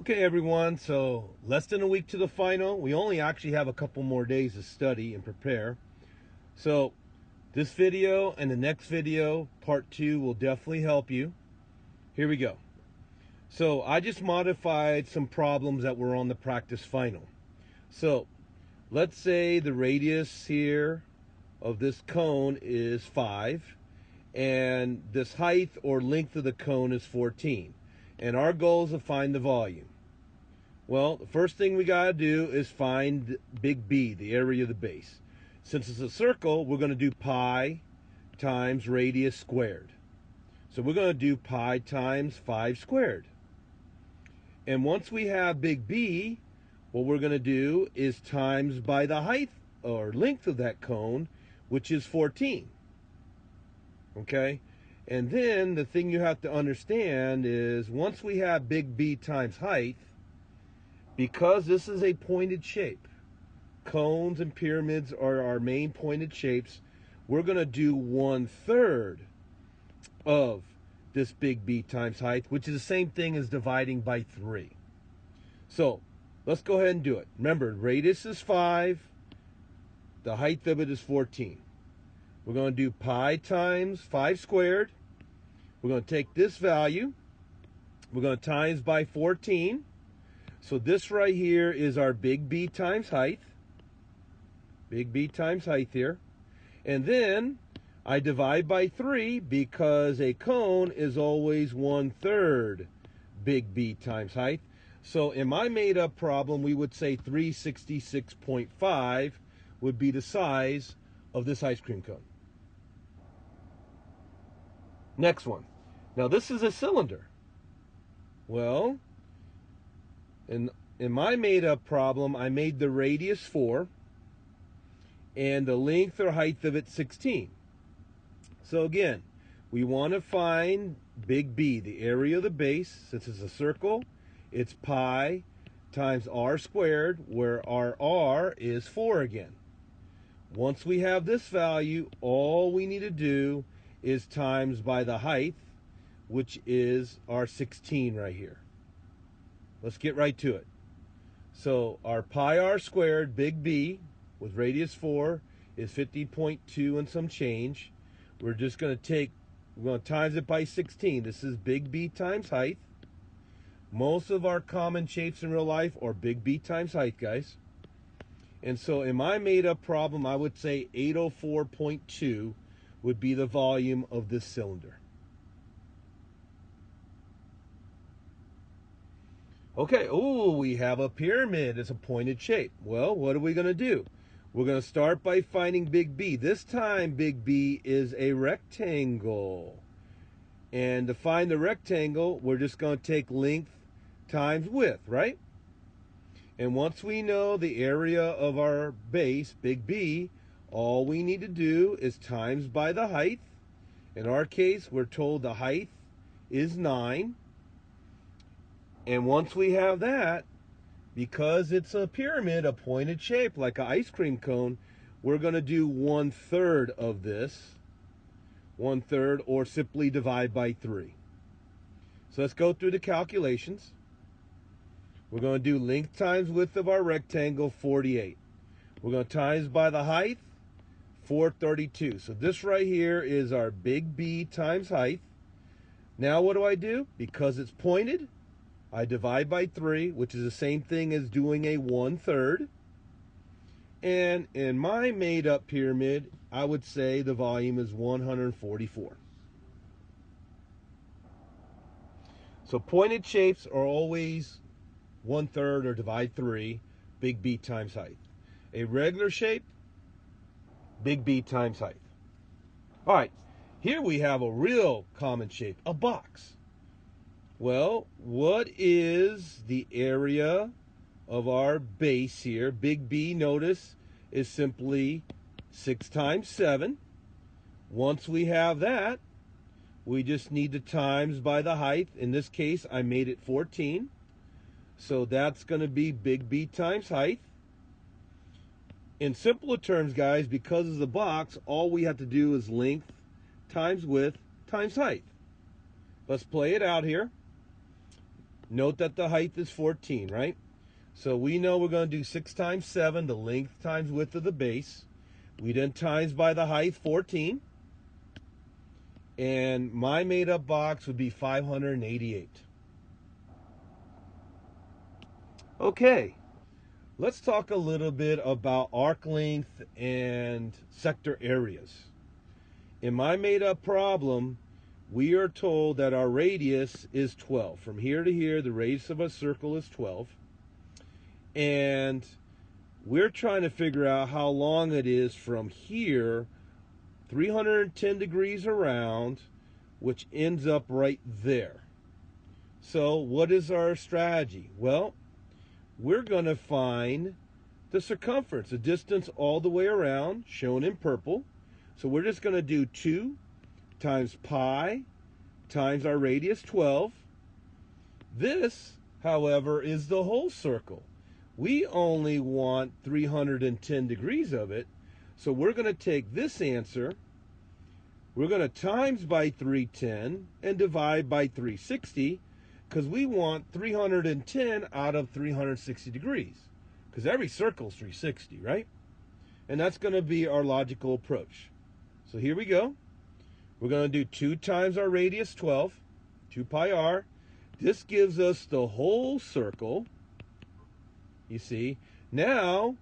Okay, everyone, so less than a week to the final. We only actually have a couple more days to study and prepare. So this video and the next video, part 2, will definitely help you. Here we go. So I just modified some problems that were on the practice final. So let's say the radius here of this cone is 5, and this height or length of the cone is 14. And our goal is to find the volume. Well, the first thing we got to do is find big B, the area of the base. Since it's a circle, we're going to do pi times radius squared. So we're going to do pi times 5 squared. And once we have big B, what we're going to do is times by the height or length of that cone, which is 14. Okay? And then the thing you have to understand is once we have big B times height, because this is a pointed shape, cones and pyramids are our main pointed shapes, we're going to do 1/3 of this big B times height, which is the same thing as dividing by 3. So let's go ahead and do it. Remember, radius is 5, the height of it is 14. We're going to do pi times 5 squared. We're going to take this value, we're going to times by 14. So this right here is our big B times height. Big B times height here. And then I divide by 3 because a cone is always 1/3 big B times height. So in my made up problem, we would say 366.5 would be the size of this ice cream cone. Next one. Now this is a cylinder. Well, in my made up problem, I made the radius 4 and the length or height of it 16. So again, we want to find big B, the area of the base. Since it's a circle, it's pi times r squared, where our r is 4 again. Once we have this value, all we need to do is times by the height, which is our 16 right here. Let's get right to it. So our pi r squared, big B, with radius 4, is 50.2 and some change. We're just going to times it by 16. This is big B times height. Most of our common shapes in real life are big B times height, guys. And so in my made up problem, I would say 804.2 would be the volume of this cylinder. Okay, we have a pyramid. It's a pointed shape. Well, what are we going to do? We're going to start by finding big B. This time, big B is a rectangle. And to find the rectangle, we're just going to take length times width, right? And once we know the area of our base, big B, all we need to do is times by the height. In our case, we're told the height is 9. And once we have that, because it's a pyramid, a pointed shape like an ice cream cone, we're going to do 1/3 of this. 1/3, or simply divide by 3. So let's go through the calculations. We're going to do length times width of our rectangle, 48. We're going to times by the height, 432. So this right here is our big B times height. Now what do? Because it's pointed, I divide by 3, which is the same thing as doing a 1/3. And in my made up pyramid, I would say the volume is 144. So pointed shapes are always 1/3 or divide 3, big B times height. A regular shape, big B times height. All right, here we have a real common shape, a box. Well, what is the area of our base here? Big B, notice, is simply 6 times 7. Once we have that, we just need to times by the height. In this case, I made it 14. So that's going to be big B times height. In simpler terms, guys, because of the box, all we have to do is length times width times height. Let's play it out here. Note that the height is 14, right? So we know we're going to do 6 times 7, the length times width of the base. We then times by the height, 14. And my made up box would be 588. Okay, let's talk a little bit about arc length and sector areas. In my made up problem, we are told that our radius is 12. From here to here, the radius of a circle is 12. And we're trying to figure out how long it is from here, 310 degrees around, which ends up right there. So what is our strategy? Well, we're going to find the circumference, the distance all the way around, shown in purple. So we're just going to do 2 times pi times our radius, 12. This, however, is the whole circle. We only want 310 degrees of it. So we're going to take this answer, we're going to times by 310 and divide by 360, because we want 310 out of 360 degrees. Because every circle is 360, right? And that's going to be our logical approach. So here we go. We're going to do 2 times our radius, 12, 2 pi r. This gives us the whole circle. You see, now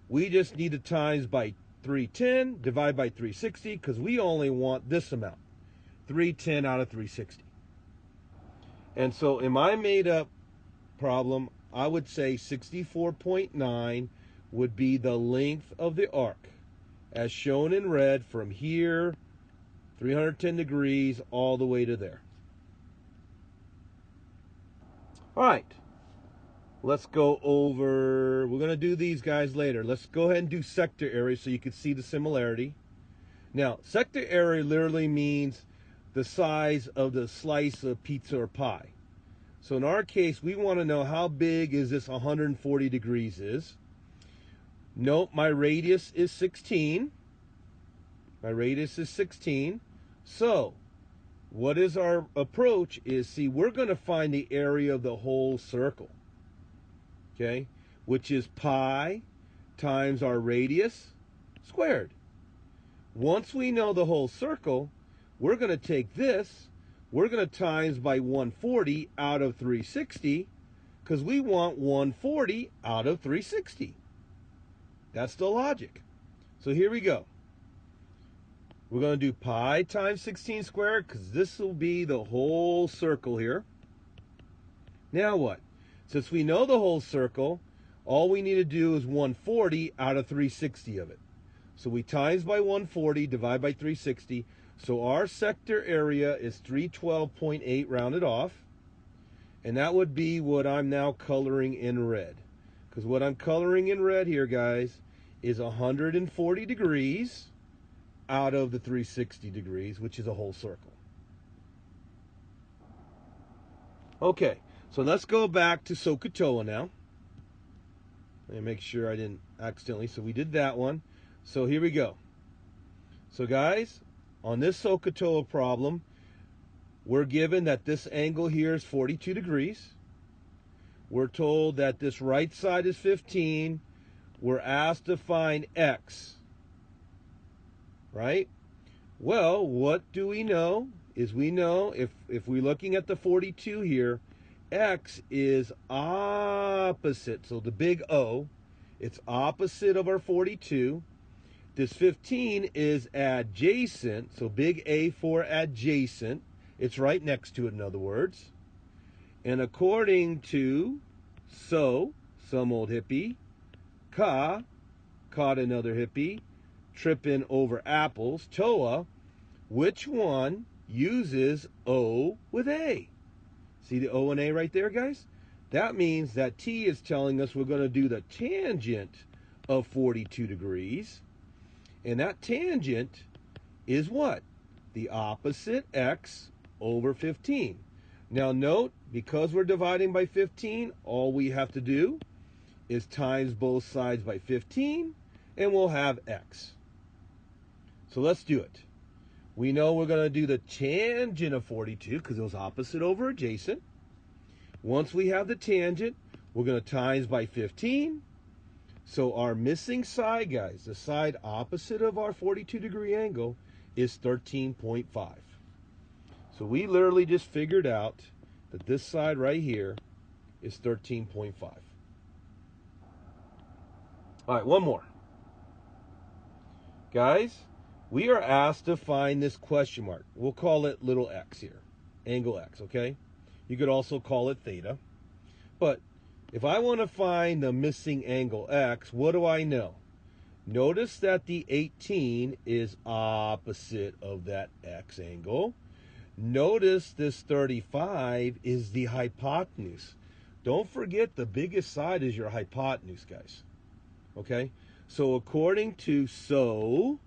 we just need to times by 310, divide by 360, because we only want this amount, 310 out of 360. And so in my made up problem, I would say 64.9 would be the length of the arc, as shown in red from here, 310 degrees, all the way to there. All right. Let's go over, we're going to do these guys later. Let's go ahead and do sector area so you can see the similarity. Now, sector area literally means the size of the slice of pizza or pie. So in our case, we want to know how big is this 140 degrees is. Note my radius is 16. My radius is 16. So what is our approach is, see, we're going to find the area of the whole circle. Okay, which is pi times our radius squared. Once we know the whole circle, we're going to take this, we're going to times by 140 out of 360, because we want 140 out of 360. That's the logic. So here we go. We're going to do pi times 16 squared, because this will be the whole circle here. Now what? Since we know the whole circle, all we need to do is 140 out of 360 of it. So we times by 140, divide by 360. So our sector area is 312.8 rounded off. And that would be what I'm now coloring in red. Because what I'm coloring in red here, guys, is 140 degrees out of the 360 degrees, which is a whole circle. Okay. So let's go back to SOHCAHTOA now. Let me make sure I didn't accidentally. So we did that one. So here we go. So guys, on this SOHCAHTOA problem, we're given that this angle here is 42 degrees. We're told that this right side is 15. We're asked to find x. Right? Well, what do we know? Is we know if we're looking at the 42 here, x is opposite, so the big O, it's opposite of our 42. This 15 is adjacent, so big A for adjacent. It's right next to it, in other words. And according to some old hippie, caught another hippie, tripping over apples, TOA, which one uses O with A? See the O and A right there, guys? That means that T is telling us we're going to do the tangent of 42 degrees. And that tangent is what? The opposite x over 15. Now note, because we're dividing by 15, all we have to do is times both sides by 15, and we'll have x. So let's do it. We know we're going to do the tangent of 42 because it was opposite over adjacent. Once we have the tangent, we're going to times by 15. So our missing side, guys, the side opposite of our 42-degree angle, is 13.5. So we literally just figured out that this side right here is 13.5. All right, one more. Guys, we are asked to find this question mark. We'll call it little x here, angle x, okay? You could also call it theta. But if I want to find the missing angle x, what do I know? Notice that the 18 is opposite of that x angle. Notice this 35 is the hypotenuse. Don't forget the biggest side is your hypotenuse, guys. Okay? So according to SOHCAHTOA,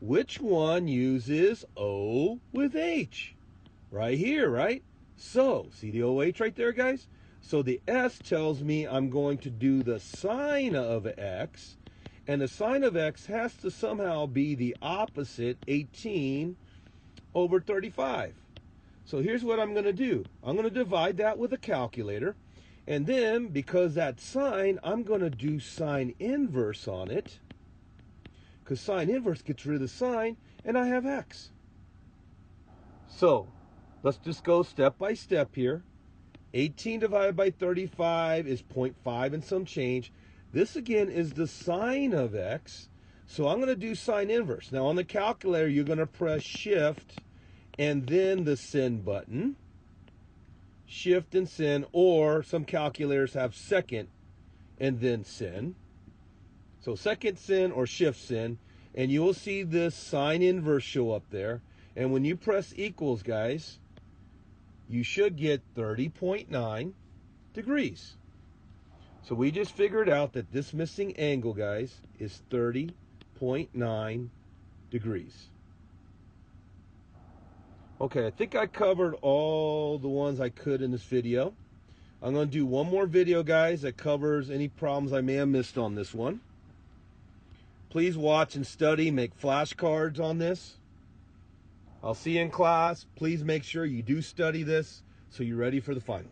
which one uses O with H? Right here, right? So, see the OH right there, guys? So the S tells me I'm going to do the sine of x, and the sine of x has to somehow be the opposite, 18 over 35. So here's what I'm going to do. I'm going to divide that with a calculator, and then, because that's sine, I'm going to do sine inverse on it, because sine inverse gets rid of the sine, and I have x. So, let's just go step by step here. 18 divided by 35 is 0.5 and some change. This, again, is the sine of x, so I'm going to do sine inverse. Now, on the calculator, you're going to press Shift and then the sin button. Shift and sin, or some calculators have second and then sin. So second sin or shift sin, and you will see this sine inverse show up there. And when you press equals, guys, you should get 30.9 degrees. So we just figured out that this missing angle, guys, is 30.9 degrees. Okay, I think I covered all the ones I could in this video. I'm going to do one more video, guys, that covers any problems I may have missed on this one. Please watch and study, make flashcards on this. I'll see you in class. Please make sure you do study this so you're ready for the final.